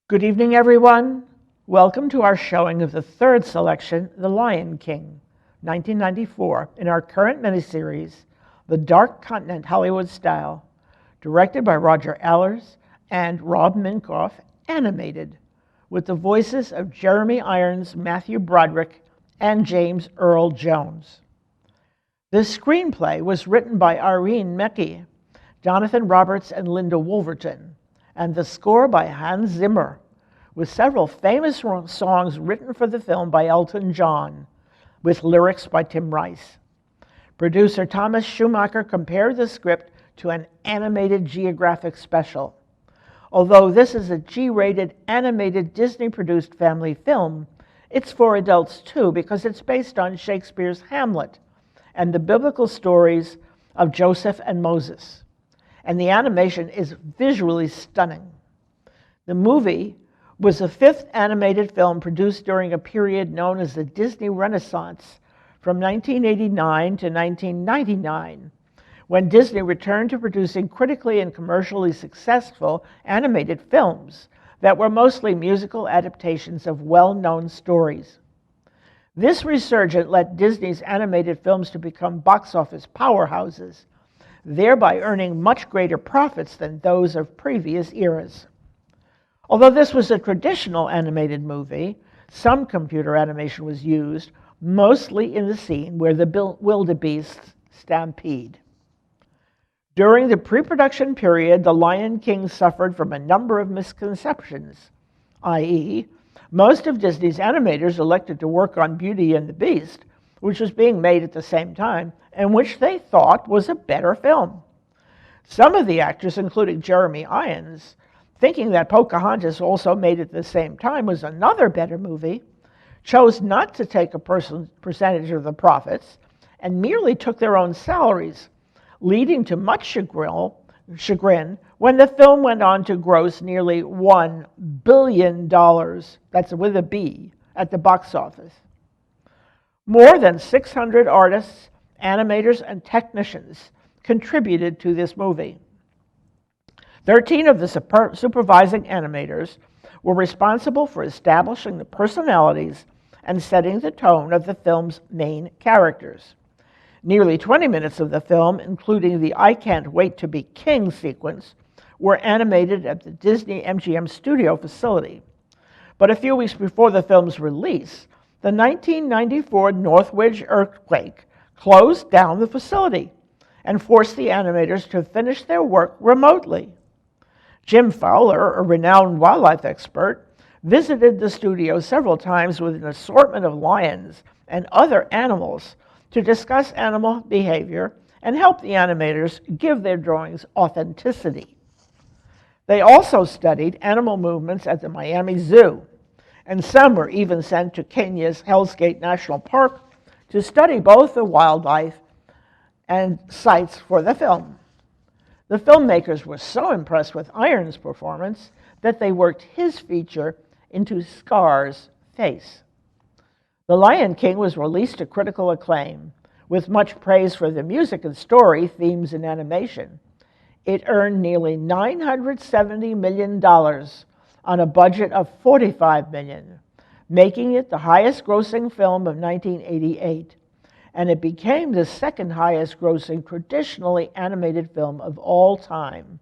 Good evening, everyone. Welcome to our showing of the third selection, The Lion King, 1994, in our current miniseries, The Dark Continent Hollywood Style, directed by Roger Allers and Rob Minkoff, animated, with the voices of Jeremy Irons, Matthew Broderick, and James Earl Jones. The screenplay was written by Irene Mecchi, Jonathan Roberts, and Linda Wolverton, and the score by Hans Zimmer, with several famous songs written for the film by Elton John, with lyrics by Tim Rice. Producer Thomas Schumacher compared the script to an animated Geographic special. Although this is a G-rated animated Disney-produced family film, it's for adults too because it's based on Shakespeare's Hamlet and the biblical stories of Joseph and Moses. And the animation is visually stunning. The movie was the fifth animated film produced during a period known as the Disney Renaissance from 1989 to 1999, when Disney returned to producing critically and commercially successful animated films that were mostly musical adaptations of well-known stories. This resurgence led Disney's animated films to become box office powerhouses, thereby earning much greater profits than those of previous eras. Although this was a traditional animated movie, some computer animation was used, mostly in the scene where the wildebeests stampede. During the pre-production period, The Lion King suffered from a number of misconceptions, i.e., most of Disney's animators elected to work on Beauty and the Beast, which was being made at the same time, and which they thought was a better film. Some of the actors, including Jeremy Irons, thinking that Pocahontas, also made at the same time, was another better movie, chose not to take a percentage of the profits and merely took their own salaries, leading to much chagrin when the film went on to gross nearly $1 billion, that's with a B, at the box office. More than 600 artists, animators, and technicians contributed to this movie. 13 of the supervising animators were responsible for establishing the personalities and setting the tone of the film's main characters. Nearly 20 minutes of the film, including the I Can't Wait to Be King sequence, were animated at the Disney MGM studio facility. But a few weeks before the film's release, the 1994 Northridge earthquake closed down the facility and forced the animators to finish their work remotely. Jim Fowler, a renowned wildlife expert, visited the studio several times with an assortment of lions and other animals to discuss animal behavior and help the animators give their drawings authenticity. They also studied animal movements at the Miami Zoo, and some were even sent to Kenya's Hell's Gate National Park to study both the wildlife and sites for the film. The filmmakers were so impressed with Irons' performance that they worked his feature into Scar's face. The Lion King was released to critical acclaim, with much praise for the music and story, themes, and animation. It earned nearly $970 million on a budget of $45 million, making it the highest-grossing film of 1988, and it became the second highest-grossing traditionally animated film of all time.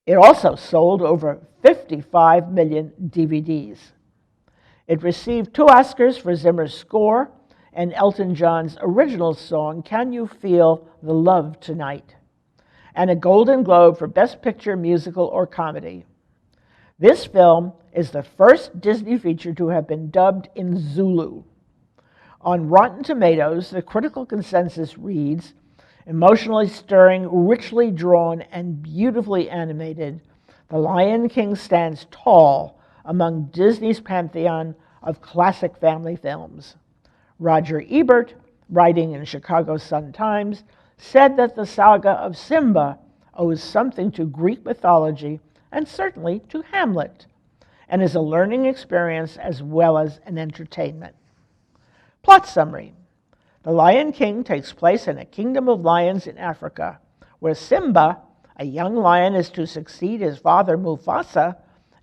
It also sold over 55 million DVDs. It received 2 Oscars for Zimmer's score and Elton John's original song, Can You Feel the Love Tonight, and a Golden Globe for Best Picture, Musical, or Comedy. This film is the first Disney feature to have been dubbed in Zulu. On Rotten Tomatoes, the critical consensus reads, emotionally stirring, richly drawn, and beautifully animated, The Lion King stands tall among Disney's pantheon of classic family films. Roger Ebert, writing in Chicago Sun-Times, said that the saga of Simba owes something to Greek mythology and certainly to Hamlet, and is a learning experience as well as an entertainment. Plot summary. The Lion King takes place in a kingdom of lions in Africa, where Simba, a young lion, is to succeed his father Mufasa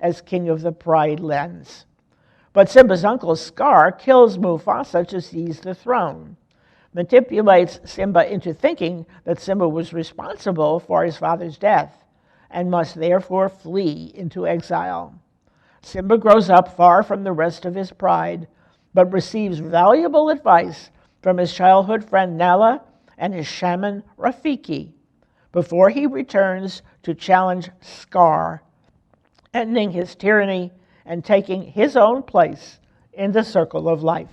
as king of the Pride Lands. But Simba's uncle Scar kills Mufasa to seize the throne, manipulates Simba into thinking that Simba was responsible for his father's death and must therefore flee into exile. Simba grows up far from the rest of his pride, but receives valuable advice from his childhood friend Nala and his shaman Rafiki before he returns to challenge Scar, ending his tyranny and taking his own place in the circle of life.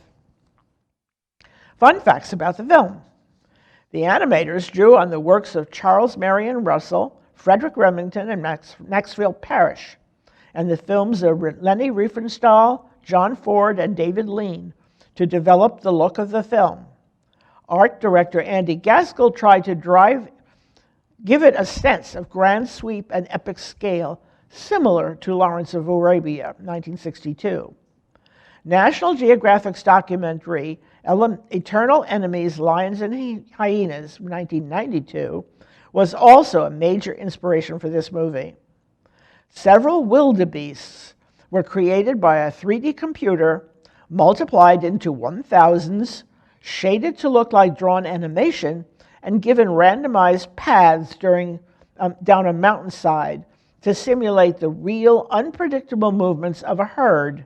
Fun facts about the film. The animators drew on the works of Charles Marion Russell, Frederick Remington, and Maxfield Parrish, and the films of Lenny Riefenstahl, John Ford, and David Lean to develop the look of the film. Art director Andy Gaskell tried to give it a sense of grand sweep and epic scale, similar to Lawrence of Arabia, 1962. National Geographic's documentary, Eternal Enemies, Lions and Hyenas, 1992, was also a major inspiration for this movie. Several wildebeests were created by a 3D computer, multiplied into 1000s, shaded to look like drawn animation, and given randomized paths down a mountainside to simulate the real, unpredictable movements of a herd.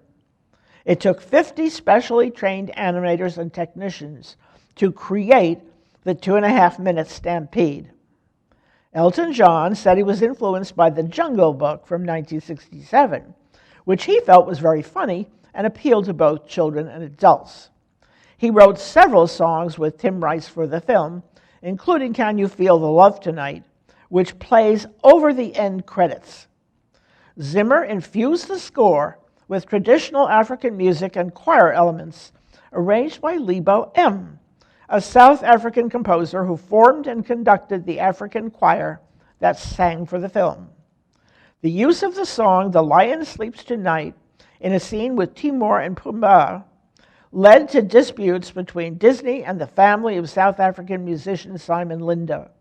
It took 50 specially trained animators and technicians to create the 2.5-minute stampede. Elton John said he was influenced by The Jungle Book from 1967, which he felt was very funny and appealed to both children and adults. He wrote several songs with Tim Rice for the film, including Can You Feel the Love Tonight, which plays over the end credits. Zimmer infused the score with traditional African music and choir elements arranged by Lebo M., a South African composer who formed and conducted the African choir that sang for the film. The use of the song The Lion Sleeps Tonight in a scene with Timor and Pumbaa led to disputes between Disney and the family of South African musician Simon Linda,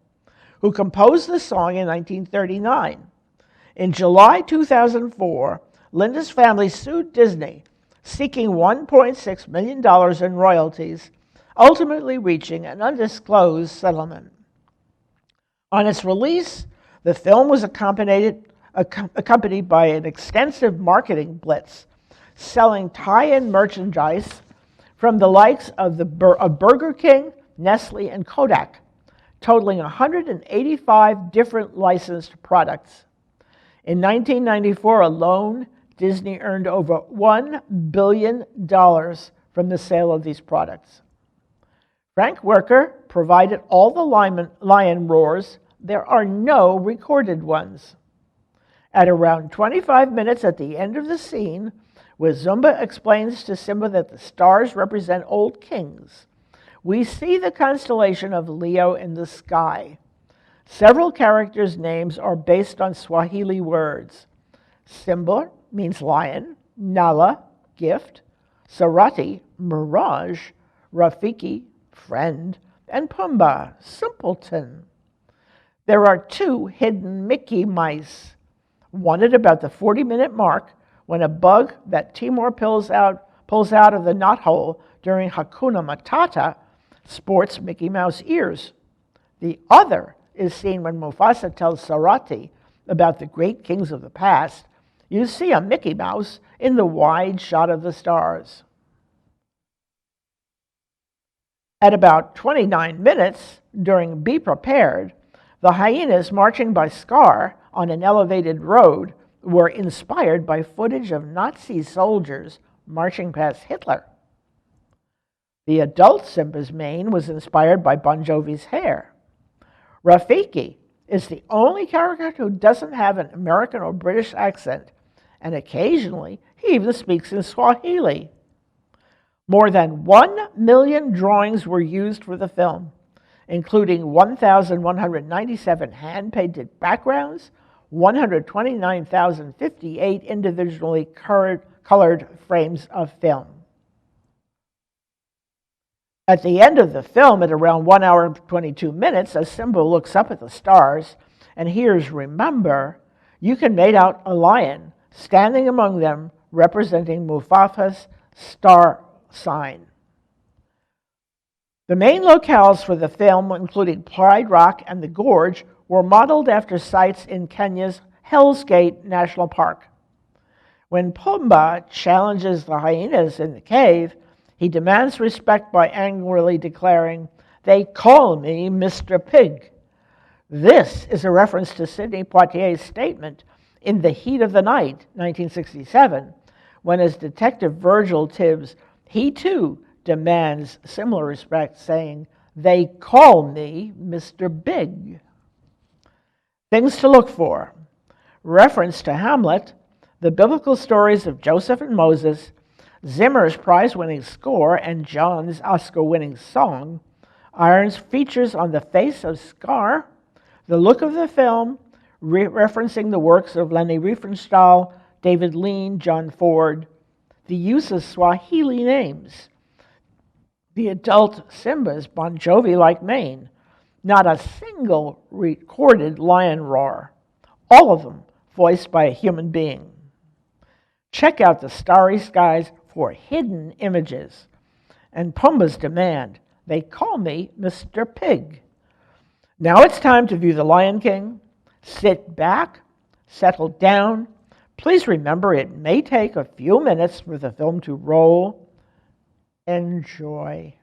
who composed the song in 1939. In July 2004, Linda's family sued Disney, seeking $1.6 million in royalties, ultimately reaching an undisclosed settlement. On its release, the film was accompanied by an extensive marketing blitz, selling tie-in merchandise from the likes of Burger King, Nestle, and Kodak, totaling 185 different licensed products. In 1994 alone, Disney earned over $1 billion from the sale of these products. Frank Werker provided all the lion roars. There are no recorded ones. At around 25 minutes at the end of the scene, where Zumba explains to Simba that the stars represent old kings, we see the constellation of Leo in the sky. Several characters' names are based on Swahili words. Simba means lion, Nala, gift, Sarati, mirage, Rafiki, friend, and Pumbaa, simpleton. There are 2 hidden Mickey mice, one at about the 40-minute mark when a bug that Timor pulls out of the knothole during Hakuna Matata sports Mickey Mouse ears. The other is seen when Mufasa tells Sarati about the great kings of the past. You see a Mickey Mouse in the wide shot of the stars. At about 29 minutes, during Be Prepared, the hyenas marching by Scar on an elevated road were inspired by footage of Nazi soldiers marching past Hitler. The adult Simba's mane was inspired by Bon Jovi's hair. Rafiki is the only character who doesn't have an American or British accent, and occasionally he even speaks in Swahili. More than 1 million drawings were used for the film, including 1,197 hand-painted backgrounds, 129,058 individually colored frames of film. At the end of the film, at around 1 hour and 22 minutes, as Simba looks up at the stars and hears "Remember," you can make out a lion standing among them representing Mufasa's star sign. The main locales for the film, including Pride Rock and the Gorge, were modeled after sites in Kenya's Hell's Gate National Park. When Pumbaa challenges the hyenas in the cave, he demands respect by angrily declaring, "They call me Mr. Pig." This is a reference to Sidney Poitier's statement in The Heat of the Night, 1967, when as Detective Virgil Tibbs, he too demands similar respect, saying, "They call me Mr. Big." Things to look for. Reference to Hamlet, the biblical stories of Joseph and Moses, Zimmer's prize-winning score and John's Oscar-winning song, Irons' features on the face of Scar, the look of the film, referencing the works of Leni Riefenstahl, David Lean, John Ford, the use of Swahili names, the adult Simba's Bon Jovi-like mane, not a single recorded lion roar, all of them voiced by a human being. Check out the starry skies for hidden images. And Pumbaa's demand, "They call me Mr. Pig." Now it's time to view The Lion King. Sit back, settle down. Please remember it may take a few minutes for the film to roll. Enjoy.